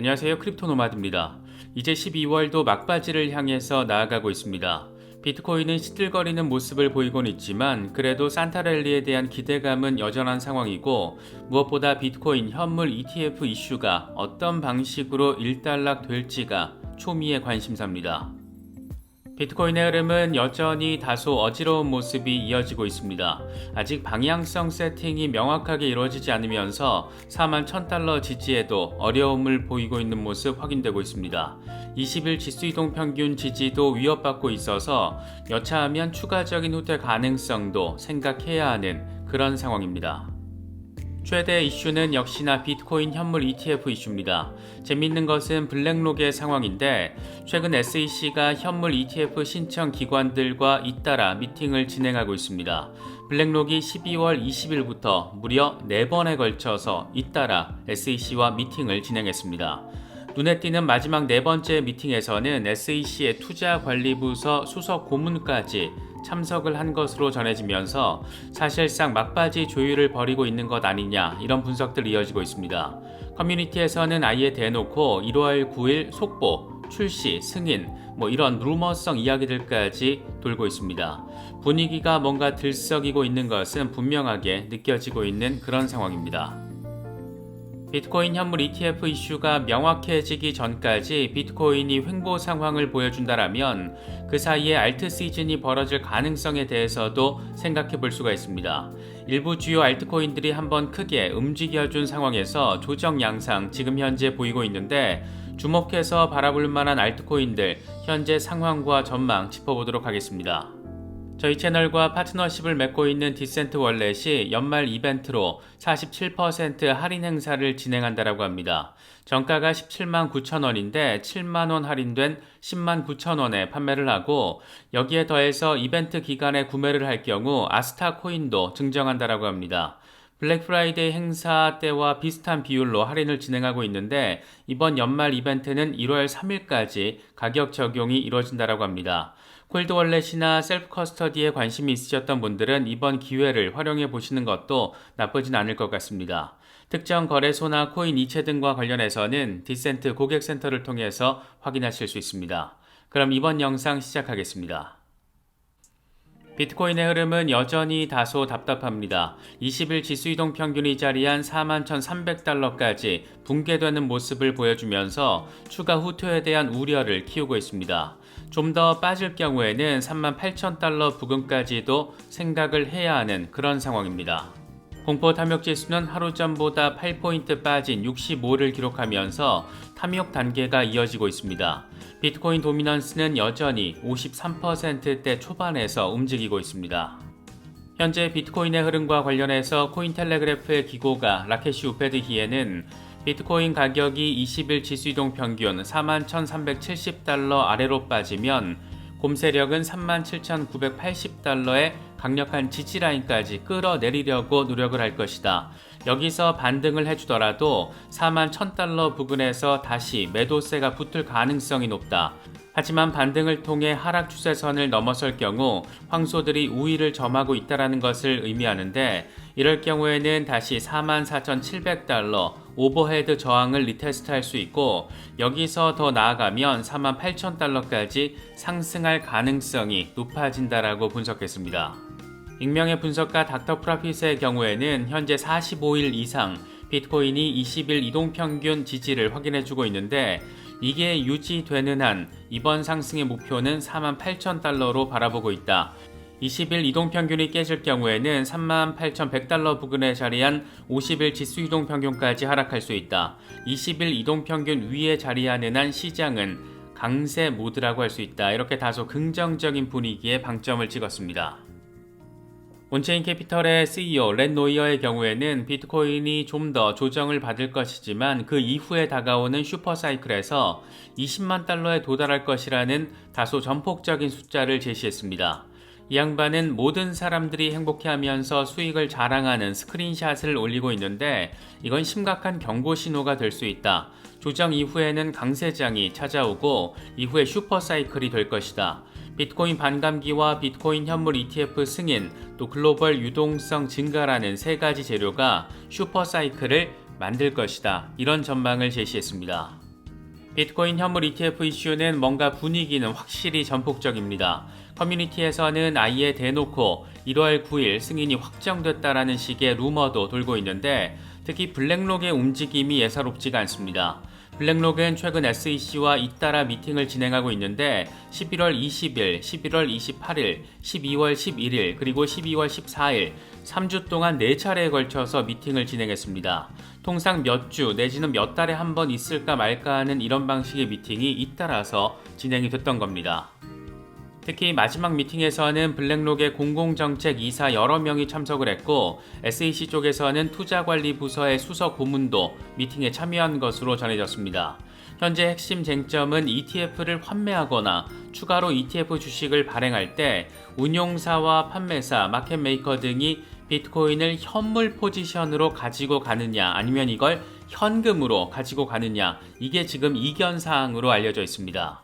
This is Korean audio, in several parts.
안녕하세요. 크립토 노마드입니다. 이제 12월도 막바지를 향해서 나아가고 있습니다. 비트코인은 시들거리는 모습을 보이곤 있지만 그래도 산타랠리에 대한 기대감은 여전한 상황이고, 무엇보다 비트코인 현물 ETF 이슈가 어떤 방식으로 일단락 될지가 초미의 관심사입니다. 비트코인의 흐름은 여전히 다소 어지러운 모습이 이어지고 있습니다. 아직 방향성 세팅이 명확하게 이루어지지 않으면서 41,000달러 지지에도 어려움을 보이고 있는 모습 확인되고 있습니다. 20일 지수이동 평균 지지도 위협받고 있어서 여차하면 추가적인 후퇴 가능성도 생각해야 하는 그런 상황입니다. 최대 이슈는 역시나 비트코인 현물 ETF 이슈입니다. 재미있는 것은 블랙록의 상황인데, 최근 SEC가 현물 ETF 신청 기관들과 잇따라 미팅을 진행하고 있습니다. 블랙록이 12월 20일부터 무려 4번에 걸쳐서 잇따라 SEC와 미팅을 진행했습니다. 눈에 띄는 마지막 4번째 미팅에서는 SEC의 투자관리부서 수석 고문까지 참석을 한 것으로 전해지면서 사실상 막바지 조율을 벌이고 있는 것 아니냐, 이런 분석들이 이어지고 있습니다. 커뮤니티에서는 아예 대놓고 1월 9일 속보, 출시, 승인, 이런 루머성 이야기들까지 돌고 있습니다. 분위기가 뭔가 들썩이고 있는 것은 분명하게 느껴지고 있는 그런 상황입니다. 비트코인 현물 ETF 이슈가 명확해지기 전까지 비트코인이 횡보 상황을 보여준다라면 그 사이에 알트 시즌이 벌어질 가능성에 대해서도 생각해 볼 수가 있습니다. 일부 주요 알트코인들이 한번 크게 움직여준 상황에서 조정 양상 지금 현재 보이고 있는데, 주목해서 바라볼 만한 알트코인들 현재 상황과 전망 짚어보도록 하겠습니다. 저희 채널과 파트너십을 맺고 있는 디센트 월렛이 연말 이벤트로 47% 할인 행사를 진행한다라고 합니다. 정가가 17만 9천 원인데 7만 원 할인된 10만 9천 원에 판매를 하고, 여기에 더해서 이벤트 기간에 구매를 할 경우 아스타 코인도 증정한다라고 합니다. 블랙 프라이데이 행사 때와 비슷한 비율로 할인을 진행하고 있는데, 이번 연말 이벤트는 1월 3일까지 가격 적용이 이루어진다라고 합니다. 콜드 월렛이나 셀프 커스터디에 관심이 있으셨던 분들은 이번 기회를 활용해 보시는 것도 나쁘진 않을 것 같습니다. 특정 거래소나 코인 이체 등과 관련해서는 디센트 고객센터를 통해서 확인하실 수 있습니다. 그럼 이번 영상 시작하겠습니다. 비트코인의 흐름은 여전히 다소 답답합니다. 20일 지수이동 평균이 자리한 41,300달러까지 붕괴되는 모습을 보여주면서 추가 후퇴에 대한 우려를 키우고 있습니다. 좀 더 빠질 경우에는 38,000달러 부근까지도 생각을 해야 하는 그런 상황입니다. 공포 탐욕 지수는 하루 전보다 8포인트 빠진 65를 기록하면서 탐욕 단계가 이어지고 있습니다. 비트코인 도미넌스는 여전히 53%대 초반에서 움직이고 있습니다. 현재 비트코인의 흐름과 관련해서 코인텔레그래프의 기고가 라케시 우페드히에는 비트코인 가격이 20일 지수이동 평균 41,370달러 아래로 빠지면 곰세력은 37,980달러의 강력한 지지라인까지 끌어내리려고 노력을 할 것이다. 여기서 반등을 해주더라도 41,000달러 부근에서 다시 매도세가 붙을 가능성이 높다. 하지만 반등을 통해 하락 추세선을 넘어설 경우 황소들이 우위를 점하고 있다는 것을 의미하는데, 이럴 경우에는 다시 44,700달러 오버헤드 저항을 리테스트할 수 있고, 여기서 더 나아가면 48,000달러까지 상승할 가능성이 높아진다라고 분석했습니다. 익명의 분석가 닥터 프라핏의 경우에는 현재 45일 이상 비트코인이 20일 이동평균 지지를 확인해주고 있는데, 이게 유지되는 한 이번 상승의 목표는 48,000달러로 바라보고 있다. 20일 이동평균이 깨질 경우에는 38,100달러 부근에 자리한 50일 지수 이동평균까지 하락할 수 있다. 20일 이동평균 위에 자리하는 한 시장은 강세 모드라고 할 수 있다. 이렇게 다소 긍정적인 분위기에 방점을 찍었습니다. 온체인 캐피털의 CEO 렛 노이어의 경우에는 비트코인이 좀 더 조정을 받을 것이지만 그 이후에 다가오는 슈퍼사이클에서 20만 달러에 도달할 것이라는 다소 전폭적인 숫자를 제시했습니다. 이 양반은 모든 사람들이 행복해하면서 수익을 자랑하는 스크린샷을 올리고 있는데, 이건 심각한 경고 신호가 될 수 있다. 조정 이후에는 강세장이 찾아오고 이후에 슈퍼사이클이 될 것이다. 비트코인 반감기와 비트코인 현물 ETF 승인, 또 글로벌 유동성 증가라는 세 가지 재료가 슈퍼사이클을 만들 것이다. 이런 전망을 제시했습니다. 비트코인 현물 ETF 이슈는 뭔가 분위기는 확실히 전폭적입니다. 커뮤니티에서는 아예 대놓고 1월 9일 승인이 확정됐다라는 식의 루머도 돌고 있는데 특히 블랙록의 움직임이 예사롭지가 않습니다. 블랙록은 최근 SEC와 잇따라 미팅을 진행하고 있는데 11월 20일, 11월 28일, 12월 11일, 그리고 12월 14일 3주 동안 4차례에 걸쳐서 미팅을 진행했습니다. 통상 몇 주 내지는 몇 달에 한 번 있을까 말까 하는 이런 방식의 미팅이 잇따라서 진행이 됐던 겁니다. 특히 마지막 미팅에서는 블랙록의 공공정책 이사 여러 명이 참석을 했고 SEC 쪽에서는 투자관리부서의 수석 고문도 미팅에 참여한 것으로 전해졌습니다. 현재 핵심 쟁점은 ETF를 환매하거나 추가로 ETF 주식을 발행할 때 운용사와 판매사, 마켓메이커 등이 비트코인을 현물 포지션으로 가지고 가느냐 아니면 이걸 현금으로 가지고 가느냐, 이게 지금 이견사항으로 알려져 있습니다.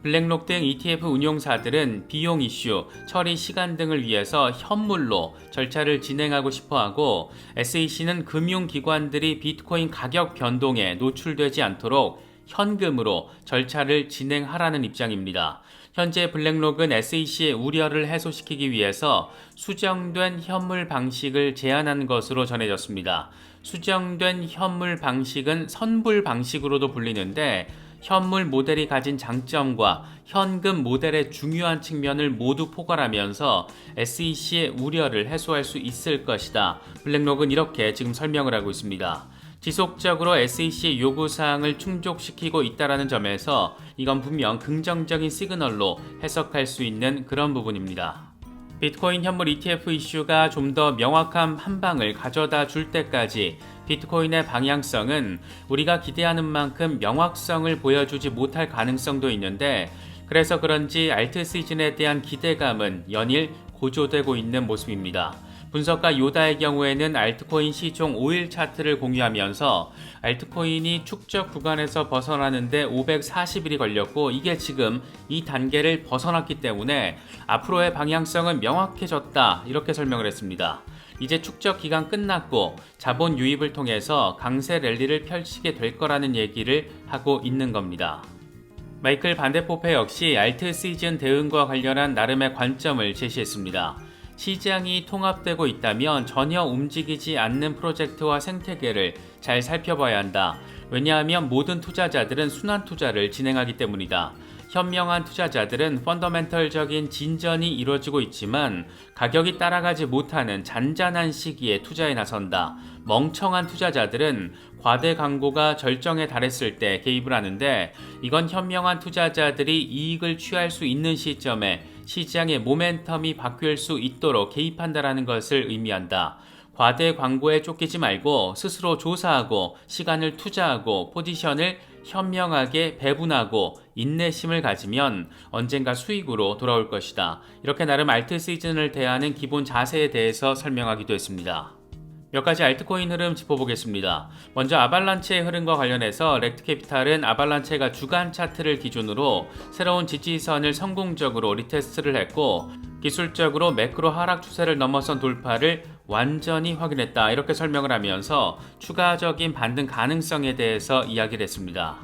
블랙록 등 ETF 운용사들은 비용 이슈, 처리 시간 등을 위해서 현물로 절차를 진행하고 싶어하고 SEC는 금융기관들이 비트코인 가격 변동에 노출되지 않도록 현금으로 절차를 진행하라는 입장입니다. 현재 블랙록은 SEC의 우려를 해소시키기 위해서 수정된 현물 방식을 제안한 것으로 전해졌습니다. 수정된 현물 방식은 선불 방식으로도 불리는데 현물 모델이 가진 장점과 현금 모델의 중요한 측면을 모두 포괄하면서 SEC의 우려를 해소할 수 있을 것이다. 블랙록은 이렇게 지금 설명을 하고 있습니다. 지속적으로 SEC의 요구사항을 충족시키고 있다는 점에서 이건 분명 긍정적인 시그널로 해석할 수 있는 그런 부분입니다. 비트코인 현물 ETF 이슈가 좀 더 명확한 한방을 가져다 줄 때까지 비트코인의 방향성은 우리가 기대하는 만큼 명확성을 보여주지 못할 가능성도 있는데 그래서 그런지 알트 시즌에 대한 기대감은 연일 고조되고 있는 모습입니다. 분석가 요다의 경우에는 알트코인 시총 5일 차트를 공유하면서 알트코인이 축적 구간에서 벗어나는데 540일이 걸렸고 이게 지금 이 단계를 벗어났기 때문에 앞으로의 방향성은 명확해졌다, 이렇게 설명을 했습니다. 이제 축적 기간 끝났고 자본 유입을 통해서 강세 랠리를 펼치게 될 거라는 얘기를 하고 있는 겁니다. 마이클 반데포페 역시 알트 시즌 대응과 관련한 나름의 관점을 제시했습니다. 시장이 통합되고 있다면 전혀 움직이지 않는 프로젝트와 생태계를 잘 살펴봐야 한다. 왜냐하면 모든 투자자들은 순환 투자를 진행하기 때문이다. 현명한 투자자들은 펀더멘털적인 진전이 이루어지고 있지만 가격이 따라가지 못하는 잔잔한 시기에 투자에 나선다. 멍청한 투자자들은 과대 광고가 절정에 달했을 때 개입을 하는데 이건 현명한 투자자들이 이익을 취할 수 있는 시점에 시장의 모멘텀이 바뀔 수 있도록 개입한다라는 것을 의미한다. 과대 광고에 쫓기지 말고 스스로 조사하고 시간을 투자하고 포지션을 현명하게 배분하고 인내심을 가지면 언젠가 수익으로 돌아올 것이다. 이렇게 나름 알트 시즌을 대하는 기본 자세에 대해서 설명하기도 했습니다. 몇 가지 알트코인 흐름 짚어보겠습니다. 먼저 아발란체의 흐름과 관련해서 렉트캐피탈은 아발란체가 주간 차트를 기준으로 새로운 지지선을 성공적으로 리테스트를 했고 기술적으로 매크로 하락 추세를 넘어선 돌파를 완전히 확인했다, 이렇게 설명을 하면서 추가적인 반등 가능성에 대해서 이야기를 했습니다.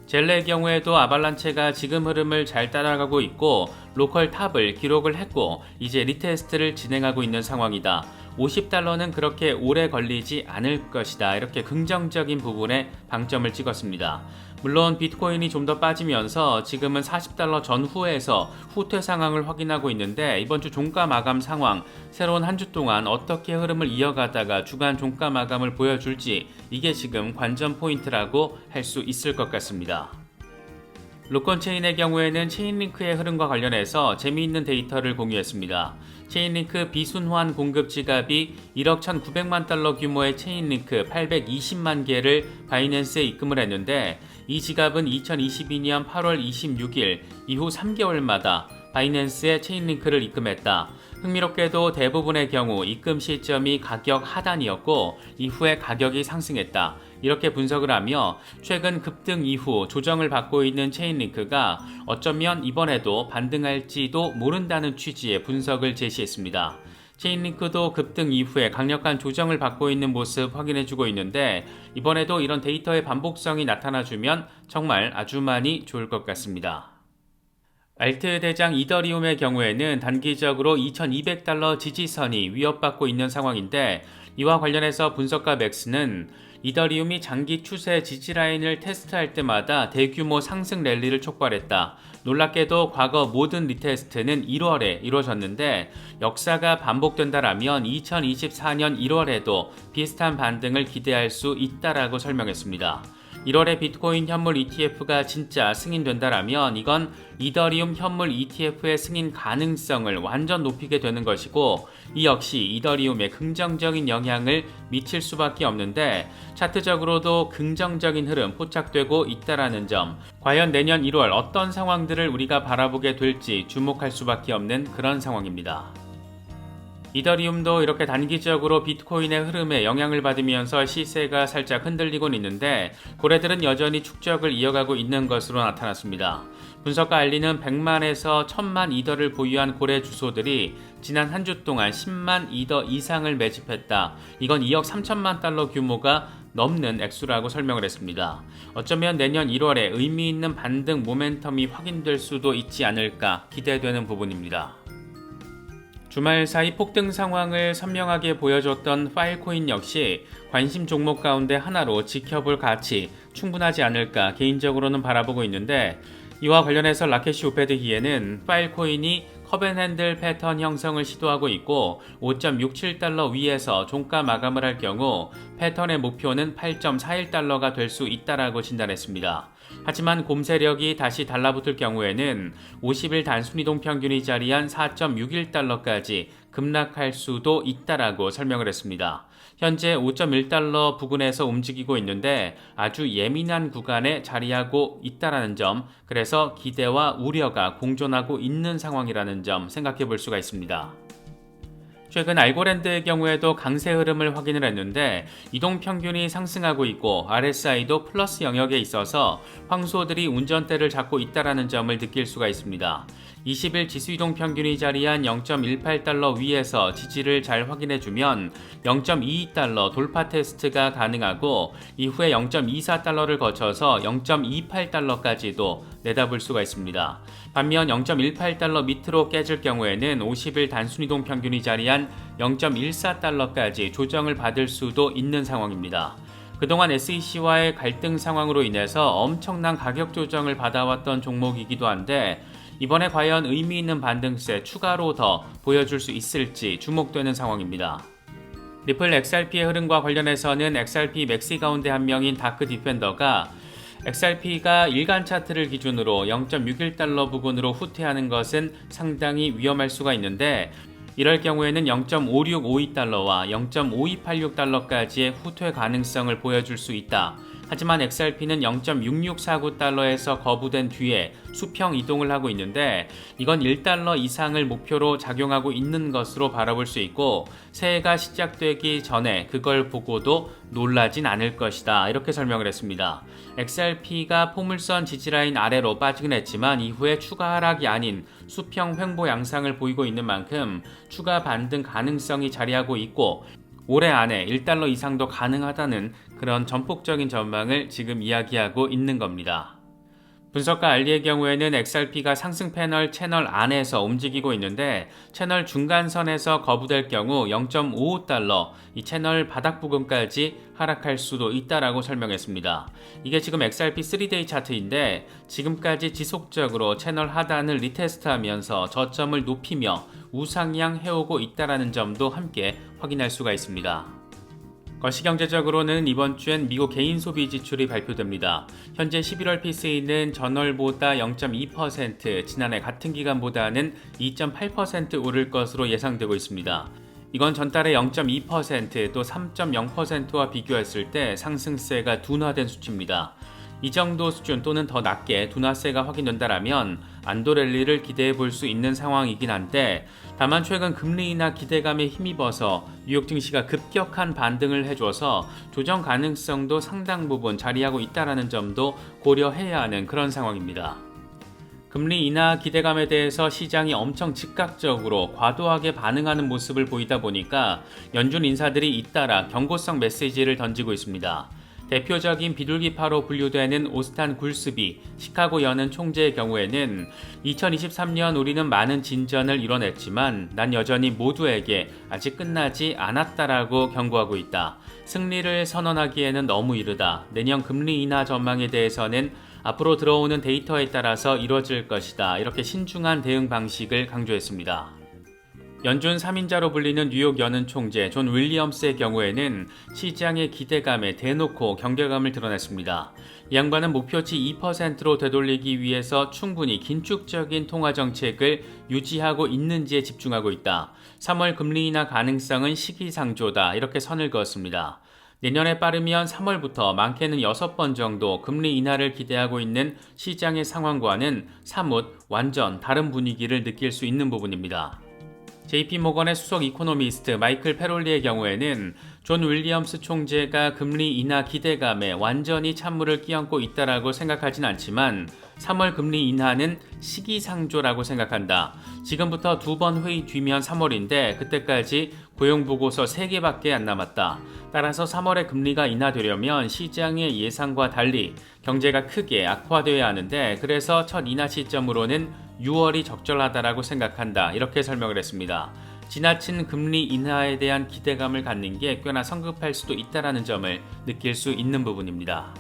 젤레의 경우에도 아발란체가 지금 흐름을 잘 따라가고 있고 로컬 탑을 기록을 했고 이제 리테스트를 진행하고 있는 상황이다. $50는 그렇게 오래 걸리지 않을 것이다. 이렇게 긍정적인 부분에 방점을 찍었습니다. 물론 비트코인이 좀 더 빠지면서 지금은 $40 전후에서 후퇴 상황을 확인하고 있는데 이번 주 종가 마감 상황, 새로운 한 주 동안 어떻게 흐름을 이어가다가 주간 종가 마감을 보여줄지 이게 지금 관전 포인트라고 할 수 있을 것 같습니다. 로컨체인의 경우에는 체인링크의 흐름과 관련해서 재미있는 데이터를 공유했습니다. 체인링크 비순환 공급 지갑이 1억 1,900만 달러 규모의 체인링크 820만 개를 바이낸스에 입금을 했는데 이 지갑은 2022년 8월 26일 이후 3개월마다 바이낸스에 체인링크를 입금했다. 흥미롭게도 대부분의 경우 입금 시점이 가격 하단이었고 이후에 가격이 상승했다. 이렇게 분석을 하며 최근 급등 이후 조정을 받고 있는 체인링크가 어쩌면 이번에도 반등할지도 모른다는 취지의 분석을 제시했습니다. 체인링크도 급등 이후에 강력한 조정을 받고 있는 모습 확인해주고 있는데 이번에도 이런 데이터의 반복성이 나타나주면 정말 아주 많이 좋을 것 같습니다. 알트 대장 이더리움의 경우에는 단기적으로 2200달러 지지선이 위협받고 있는 상황인데 이와 관련해서 분석가 맥스는 이더리움이 장기 추세 지지라인을 테스트할 때마다 대규모 상승 랠리를 촉발했다. 놀랍게도 과거 모든 리테스트는 1월에 이루어졌는데 역사가 반복된다라면 2024년 1월에도 비슷한 반등을 기대할 수 있다라고 설명했습니다. 1월에 비트코인 현물 ETF가 진짜 승인된다라면 이건 이더리움 현물 ETF의 승인 가능성을 완전 높이게 되는 것이고 이 역시 이더리움에 긍정적인 영향을 미칠 수밖에 없는데 차트적으로도 긍정적인 흐름 포착되고 있다라는 점, 과연 내년 1월 어떤 상황들을 우리가 바라보게 될지 주목할 수밖에 없는 그런 상황입니다. 이더리움도 이렇게 단기적으로 비트코인의 흐름에 영향을 받으면서 시세가 살짝 흔들리곤 있는데 고래들은 여전히 축적을 이어가고 있는 것으로 나타났습니다. 분석가 알리는 100만에서 1000만 이더를 보유한 고래 주소들이 지난 한 주 동안 10만 이더 이상을 매집했다. 이건 2억 3천만 달러 규모가 넘는 액수라고 설명을 했습니다. 어쩌면 내년 1월에 의미 있는 반등 모멘텀이 확인될 수도 있지 않을까 기대되는 부분입니다. 주말 사이 폭등 상황을 선명하게 보여줬던 파일코인 역시 관심 종목 가운데 하나로 지켜볼 가치 충분하지 않을까 개인적으로는 바라보고 있는데 이와 관련해서 라케시 우페드히에는 파일코인이 컵앤핸들 패턴 형성을 시도하고 있고 5.67달러 위에서 종가 마감을 할 경우 패턴의 목표는 8.41달러가 될 수 있다라고 진단했습니다. 하지만 곰 세력이 다시 달라붙을 경우에는 50일 단순이동 평균이 자리한 4.61달러까지 급락할 수도 있다라고 설명을 했습니다. 현재 5.1달러 부근에서 움직이고 있는데 아주 예민한 구간에 자리하고 있다라는 점, 그래서 기대와 우려가 공존하고 있는 상황이라는 점 생각해 볼 수가 있습니다. 최근 알고랜드의 경우에도 강세 흐름을 확인을 했는데 이동평균이 상승하고 있고 RSI도 플러스 영역에 있어서 황소들이 운전대를 잡고 있다는 점을 느낄 수가 있습니다. 20일 지수이동평균이 자리한 0.18달러 위에서 지지를 잘 확인해주면 0.22달러 돌파 테스트가 가능하고 이후에 0.24달러를 거쳐서 0.28달러까지도 내다볼 수가 있습니다. 반면 0.18달러 밑으로 깨질 경우에는 50일 단순이동 평균이 자리한 0.14달러까지 조정을 받을 수도 있는 상황입니다. 그동안 SEC와의 갈등 상황으로 인해서 엄청난 가격 조정을 받아왔던 종목이기도 한데 이번에 과연 의미 있는 반등세 추가로 더 보여줄 수 있을지 주목되는 상황입니다. 리플 XRP의 흐름과 관련해서는 XRP 맥시 가운데 한 명인 다크 디펜더가 XRP가 일간 차트를 기준으로 0.61달러 부근으로 후퇴하는 것은 상당히 위험할 수가 있는데 이럴 경우에는 0.5652달러와 0.5286달러까지의 후퇴 가능성을 보여줄 수 있다. 하지만 XRP는 0.6649달러에서 거부된 뒤에 수평 이동을 하고 있는데 이건 1달러 이상을 목표로 작용하고 있는 것으로 바라볼 수 있고 새해가 시작되기 전에 그걸 보고도 놀라진 않을 것이다. 이렇게 설명을 했습니다. XRP가 포물선 지지라인 아래로 빠지긴 했지만 이후에 추가 하락이 아닌 수평 횡보 양상을 보이고 있는 만큼 추가 반등 가능성이 자리하고 있고 올해 안에 1달러 이상도 가능하다는 그런 전폭적인 전망을 지금 이야기하고 있는 겁니다. 분석가 알리의 경우에는 XRP가 상승 패널 채널 안에서 움직이고 있는데 채널 중간선에서 거부될 경우 0.55달러 이 채널 바닥 부근까지 하락할 수도 있다라고 설명했습니다. 이게 지금 XRP 3데이 차트인데 지금까지 지속적으로 채널 하단을 리테스트하면서 저점을 높이며 우상향 해오고 있다라는 점도 함께 확인할 수가 있습니다. 거시경제적으로는 이번 주엔 미국 개인 소비 지출이 발표됩니다. 현재 11월 PCE는 전월보다 0.2%, 지난해 같은 기간보다는 2.8% 오를 것으로 예상되고 있습니다. 이건 전달의 0.2% 또 3.0%와 비교했을 때 상승세가 둔화된 수치입니다. 이 정도 수준 또는 더 낮게 둔화세가 확인된다라면 안도랠리를 기대해 볼 수 있는 상황이긴 한데 다만 최근 금리 인하 기대감에 힘입어서 뉴욕 증시가 급격한 반등을 해줘서 조정 가능성도 상당 부분 자리하고 있다는 점도 고려해야 하는 그런 상황입니다. 금리 인하 기대감에 대해서 시장이 엄청 즉각적으로 과도하게 반응하는 모습을 보이다 보니까 연준 인사들이 잇따라 경고성 메시지를 던지고 있습니다. 대표적인 비둘기파로 분류되는 오스탄 굴스비 시카고 연은 총재의 경우에는 2023년 우리는 많은 진전을 이뤄냈지만 난 여전히 모두에게 아직 끝나지 않았다라고 경고하고 있다. 승리를 선언하기에는 너무 이르다. 내년 금리 인하 전망에 대해서는 앞으로 들어오는 데이터에 따라서 이뤄질 것이다. 이렇게 신중한 대응 방식을 강조했습니다. 연준 3인자로 불리는 뉴욕 연은 총재 존 윌리엄스의 경우에는 시장의 기대감에 대놓고 경계감을 드러냈습니다. 이 양반은 목표치 2%로 되돌리기 위해서 충분히 긴축적인 통화 정책을 유지하고 있는지에 집중하고 있다. 3월 금리 인하 가능성은 시기상조다. 이렇게 선을 그었습니다. 내년에 빠르면 3월부터 많게는 6번 정도 금리 인하를 기대하고 있는 시장의 상황과는 사뭇 완전 다른 분위기를 느낄 수 있는 부분입니다. JP모건의 수석 이코노미스트 마이클 페롤리의 경우에는 존 윌리엄스 총재가 금리 인하 기대감에 완전히 찬물을 끼얹고 있다라고 생각하진 않지만 3월 금리 인하는 시기상조라고 생각한다. 지금부터 2번 회의 뒤면 3월인데 그때까지 고용보고서 3개밖에 안 남았다. 따라서 3월에 금리가 인하되려면 시장의 예상과 달리 경제가 크게 악화되어야 하는데 그래서 첫 인하 시점으로는 6월이 적절하다라고 생각한다. 이렇게 설명을 했습니다. 지나친 금리 인하에 대한 기대감을 갖는 게 꽤나 성급할 수도 있다는 점을 느낄 수 있는 부분입니다.